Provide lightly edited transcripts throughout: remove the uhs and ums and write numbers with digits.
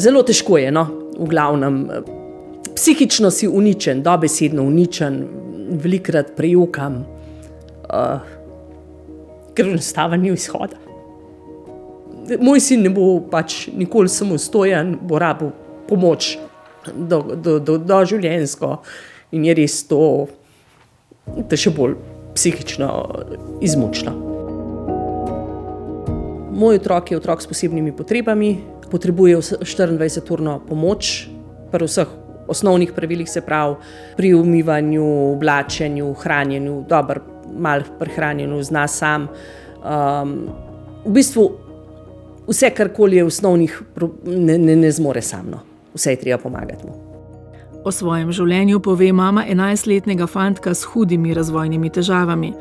Zelo težko je, no, v glavnem. Psihično si uničen, dobesedno uničen, velikokrat prejokam, ker enostavno ni izhoda. Moj sin ne bo pač nikoli samostojen, bo rabil pomoč doživljenjsko in je res to še bolj psihično izmučno. Moj otrok je otrok s posebnimi potrebami, potrebuje 24-urno pomoč pri vseh osnovnih pravilih, se pravi pri umivanju, oblačenju, hranjenju, dobro, malo prehranjenju, zna sam. V bistvu vse, karkoli je osnovnih, ne zmore sam, no. Vse je treba pomagati mu. O svojem življenju pove mama 11-letnega fantka s hudimi razvojnimi težavami.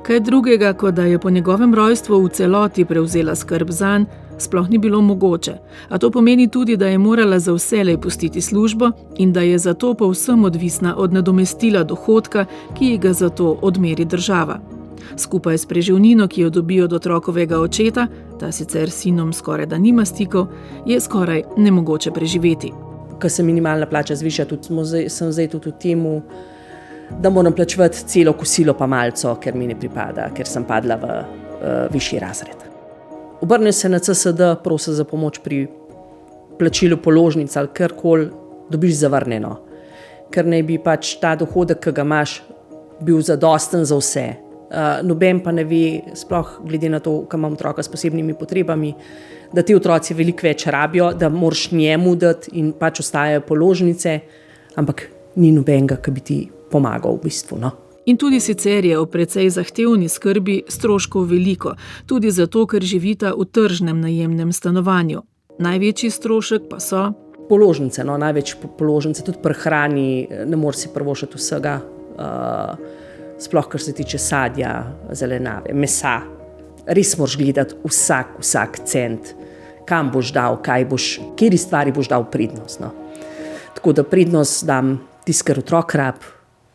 Kaj drugega, kot da je po njegovem rojstvu v celoti prevzela skrb zanj, sploh ni bilo mogoče. A to pomeni tudi, da je morala za vselej pustiti službo in da je zato povsem odvisna od nadomestila dohodka, ki ji ga zato odmeri država. Skupaj s preživnino, ki jo dobi od otrokovega očeta, ta sicer s sinom skoraj da nima stikov, je skoraj nemogoče preživeti. Ko se minimalna plača zviša, sem zdaj tudi v temu, da moram plačevati celo kosilo pa malco, ker mi ne pripada, ker sem padla v višji razred. Obrne se na CSD, prosi za pomoč pri plačilu položnic ali karkoli, dobiš zavrnjeno. Ker naj bi pač ta dohodek, ki ga imaš, bil zadosten za vse. Noben pa ne ve, sploh glede na to, ko imam otroka s posebnimi potrebami, da ti otroci veliko več rabijo, da moraš njemu dati in pač ostajajo položnice, ampak ni nobenega, ki bi ti pomagal v bistvu, no. In tudi sicer je o precej zahtevni skrbi stroškov veliko, tudi zato, ker živita v tržnem najemnem stanovanju. Največji strošek pa so položnice, no, največ položnice, tudi pri hrani, ne moreš si privoščiti vsega, sploh kar se tiče sadja, zelenjave, mesa. Res moraš gledati vsak cent, kam boš dal, kateri stvari boš dal prednost, no. Tako da prednost dam tisto, kar otrok rab,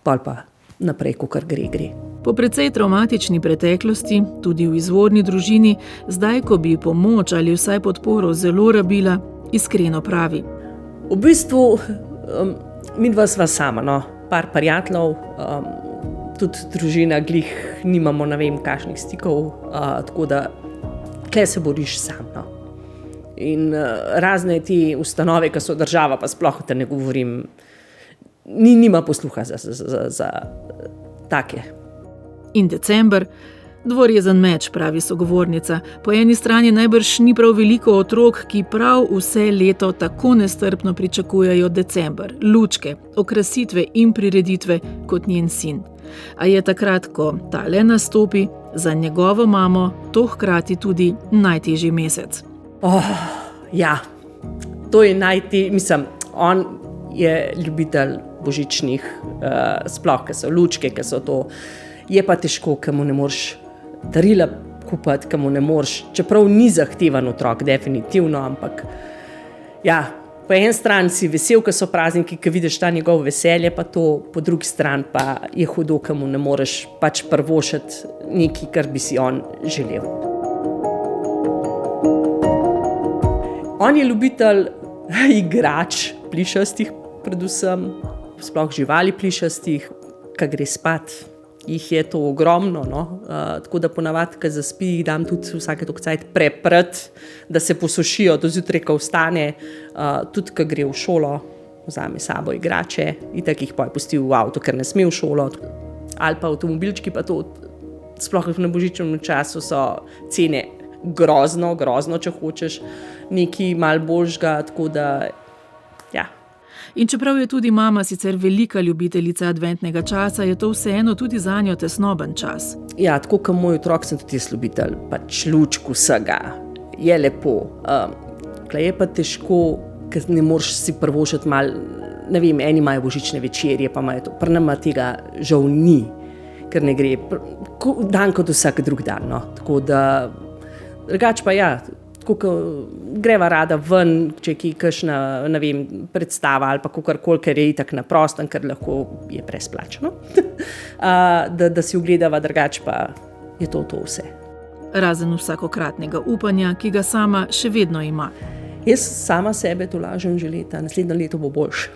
pol pa naprej, kakor gre. Po precej travmatični preteklosti, tudi v izvorni družini, zdaj, ko bi pomoč ali vsaj podporo zelo rabila, iskreno pravi. V bistvu, midva sva sama, no, par prijateljev, tudi družina glih nimamo ne vem kakšnih stikov, tako da tukaj se boriš sam, no. In razne te ustanove, ki so država, pa sploh te ne govorim, nima posluha za take. In december, dvorjezen meč, pravi sogovornica. Po eni strani najbrž ni prav veliko otrok, ki prav vse leto tako nestrpno pričakujejo december, lučke, okrasitve in prireditve kot njen sin. A je takrat, ko tale nastopi, za njegovo mamo to hkrati tudi najtežji mesec. Ja, to je on je ljubitelj božičnih, sploh, ki so lučke, ki so to. Je pa težko, ker mu ne moreš darila kupiti, ker mu ne moreš, čeprav ni zahtevan otrok, definitivno, ampak ja, po eni strani si vesel, ker so prazniki, ker vidiš ta njegov veselje, pa to, po drugi strani pa je hudo, ker mu ne moreš pač privoščiti nekaj, kar bi si on želel. On je ljubitelj igrač plišastih, predvsem, sploh živali plišastih, ko gre spat. Jih je to ogromno, no? Tako da ponavadi, ko zaspi, jih dam tudi vsake toliko cajt preprt, da se posušijo do zjutraj, ko vstane, tudi ko gre v šolo, vzame sabo igrače, itak jih pa je pustil v avto, ker ne sme v šolo, ali pa avtomobilčki, pa to, sploh na božičnem času so cene grozno, če hočeš nekaj malo božga, tako da, ja. In čeprav je tudi mama sicer velika ljubiteljica adventnega časa, je to vseeno tudi zanjo tesnoben čas. Ja, tako kot moj otrok sem tudi jaz ljubitelj, pač lučk vsega, je lepo. Je pa težko, ker ne moreš si privoščiti malo, ne vem, eni imajo božične večerje, pa imajo to, pri nama tega žal ni, ker ne gre, dan kot vsak drug dan, no. Tako da, drugače pa ja, tako greva rada ven, če je kakšna, ne vem, predstava ali pa kakorkoli, ker je itak na prostem, ker lahko je brezplačno, da si ogledava, drugače pa je to vse. Razen vsakokratnega upanja, ki ga sama še vedno ima. Jaz sama sebe tolažim že leta, naslednje leto bo boljše.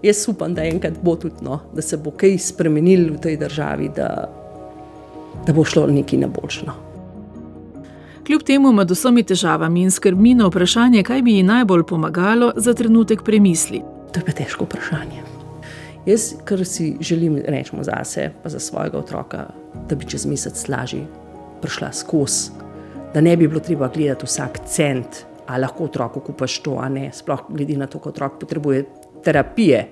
Jaz upam, da enkrat bo tudi, da se bo kaj spremenilo v tej državi, da bo šlo nekaj na boljše. Kljub temu med vsemi težavami in skrbmi na vprašanje, kaj bi ji najbolj pomagalo, za trenutek premisli. To je pa težko vprašanje. Jaz, kar si želim, rečemo zase, pa za svojega otroka, da bi čez mesec lažje prišla skozi, da ne bi bilo treba gledati vsak cent, a lahko otroku kupaš to, a ne, sploh glede na to, ko otrok potrebuje terapije,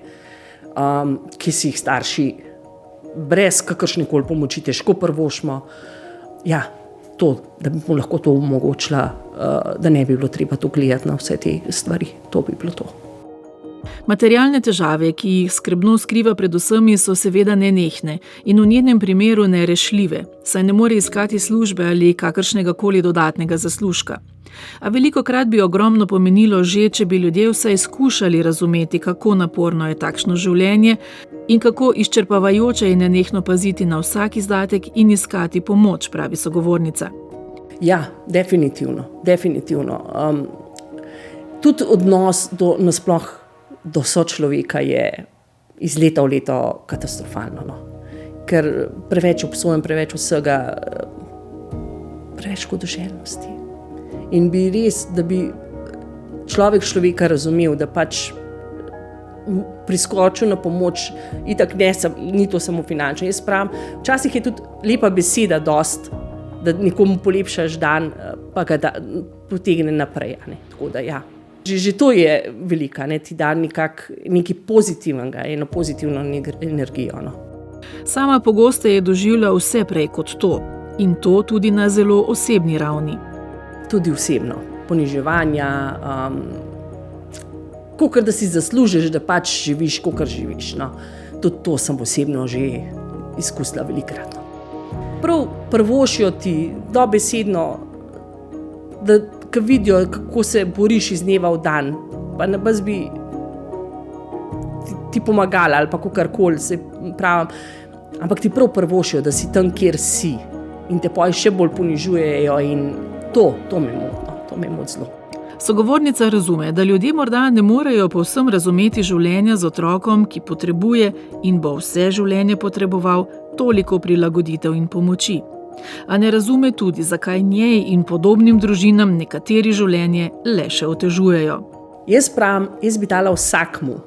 ki si jih starši brez kakršnekoli pomoči težko privoščimo. Ja, to, da bi mu lahko to omogočila, da ne bi bilo treba to gledati na vse te stvari, to bi bilo to. Materialne težave, ki jih skrbno skriva pred vsemi, so seveda nenehne in v njenem primeru nerešljive, saj ne more iskati službe ali kakršnega koli dodatnega zaslužka. A velikokrat bi ogromno pomenilo že, če bi ljudje vsaj skušali razumeti, kako naporno je takšno življenje in kako izčrpavajoče je nenehno paziti na vsak izdatek in iskati pomoč, pravi sogovornica. Ja, definitivno. Tudi odnos do sočloveka je iz leta v leto katastrofalno. Ker preveč obsojam, preveč vsega, preveč škodoželjnosti. In bi res, da bi človeka razumel, da pač priskočil na pomoč, itak ni to samo finančno. Jaz pravim, včasih je tudi lepa beseda dost, da nekomu polepšaš dan, pa ga potegne naprej. Tako da ja. Že to je velika, ti da nekaj pozitivnega, eno pozitivno energijo. Sama pogosteje doživlja vse prej kot to. In to tudi na zelo osebni ravni. Tudi osebno. Poniževanja, kakor da si zaslužiš, da pač živiš, kakor živiš. Tudi to sem osebno že izkusila velikokrat. Prav prvošijo ti dobesedno, da ko vidijo, kako se boriš iz dneva v dan, pa ne baz bi ti pomagala ali pa kakorkoli, se pravim, ampak ti prav prvošijo, da si tam, kjer si in te potem še bolj ponižujejo in to me moti zelo. Sogovornica razume, da ljudje morda ne morejo povsem razumeti življenja z otrokom, ki potrebuje in bo vse življenje potreboval toliko prilagoditev in pomoči. A ne razume tudi, zakaj njej in podobnim družinam nekateri življenje le še otežujejo. Jaz pravim, jaz bi dala vsakmu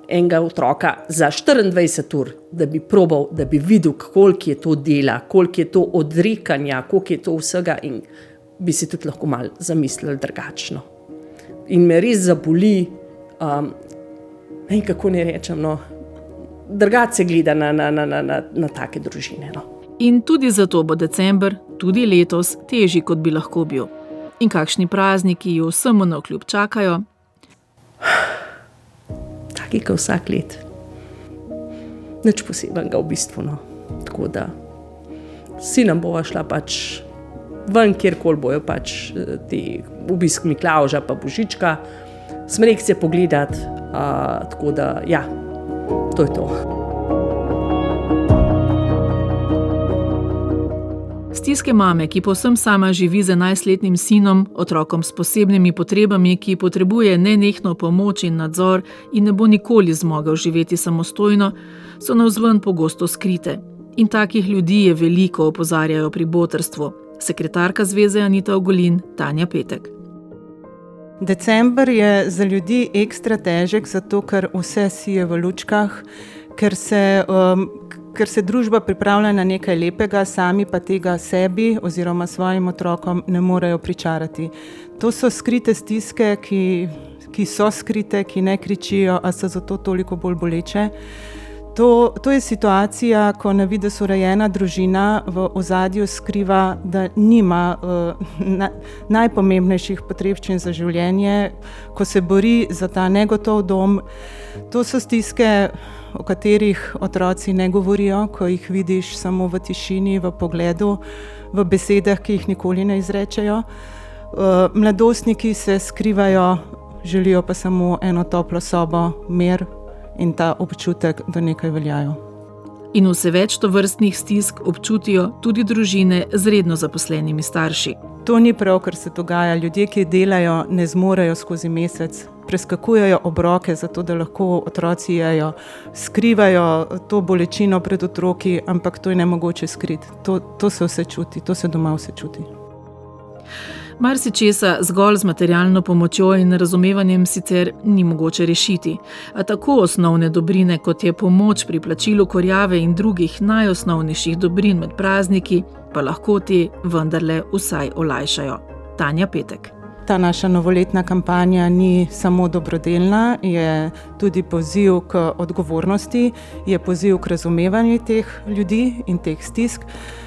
enega otroka za 24 ur, da bi probal, da bi videl, koliko je to dela, koliko je to odrekanja, koliko je to vsega in bi si tudi lahko malo zamislili drugačno. In me res zaboli, kako ne rečem, drugače se gleda na take družine. In tudi zato bo december, tudi letos, težji, kot bi lahko bil. In kakšni prazniki jo vsemu navkljub čakajo? Taki, kot vsak let. Nič posebnega v bistvu. Tako da si nam bova šla pač ven, kjerkoli bojo pač ti obisk Miklavža pa Božička, smrek se pogledati, tako da ja, to je to. Stiske mame, ki povsem sama živi z 11-letnim sinom, otrokom s posebnimi potrebami, ki potrebuje nenehno pomoč in nadzor in ne bo nikoli zmogel živeti samostojno, so navzven pogosto skrite. In takih ljudi je veliko, opozarjajo pri botrstvu. Sekretarka zveze Anita Ogulin, Tanja Petek. December je za ljudi ekstra težek, zato ker vse sije v lučkah, ker se družba pripravlja na nekaj lepega, sami pa tega sebi oziroma svojim otrokom ne morejo pričarati. To so skrite stiske, ki so skrite, ki ne kričijo, a so zato toliko bolj boleče. To je situacija, ko na videz urejena družina v ozadju skriva, da nima najpomembnejših potrebščin za življenje, ko se bori za ta negotov dom. To so stiske, o katerih otroci ne govorijo, ko jih vidiš samo v tišini, v pogledu, v besedah, ki jih nikoli ne izrečejo. Mladostniki se skrivajo, želijo pa samo eno toplo sobo, mir in ta občutek, da nekaj veljajo. In vse več tovrstnih stisk občutijo tudi družine z redno zaposlenimi starši. To ni prav, kar se dogaja. Ljudje, ki delajo, ne zmorejo skozi mesec. Preskakujejo obroke, zato da lahko otroci jejo. Skrivajo to bolečino pred otroki, ampak to je nemogoče skriti. To se vse čuti, to se doma vse čuti. Marsičesa zgolj z materialno pomočjo in razumevanjem sicer ni mogoče rešiti, a tako osnovne dobrine, kot je pomoč pri plačilu kurjave in drugih najosnovnejših dobrin med prazniki, pa lahko te vendarle vsaj olajšajo. Tanja Petek. Ta naša novoletna kampanja ni samo dobrodelna, je tudi poziv k odgovornosti, je poziv k razumevanju teh ljudi in teh stisk.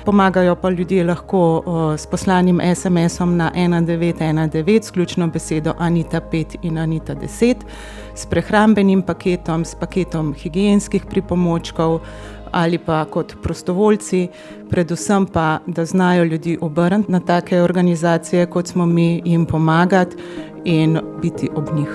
Pomagajo pa ljudje lahko s poslanim SMS-om na 1919 s ključno besedo Anita 5 in Anita 10, s prehrambenim paketom, s paketom higienskih pripomočkov ali pa kot prostovoljci, predvsem pa, da znajo ljudi obrniti na take organizacije, kot smo mi, jim pomagati in biti ob njih.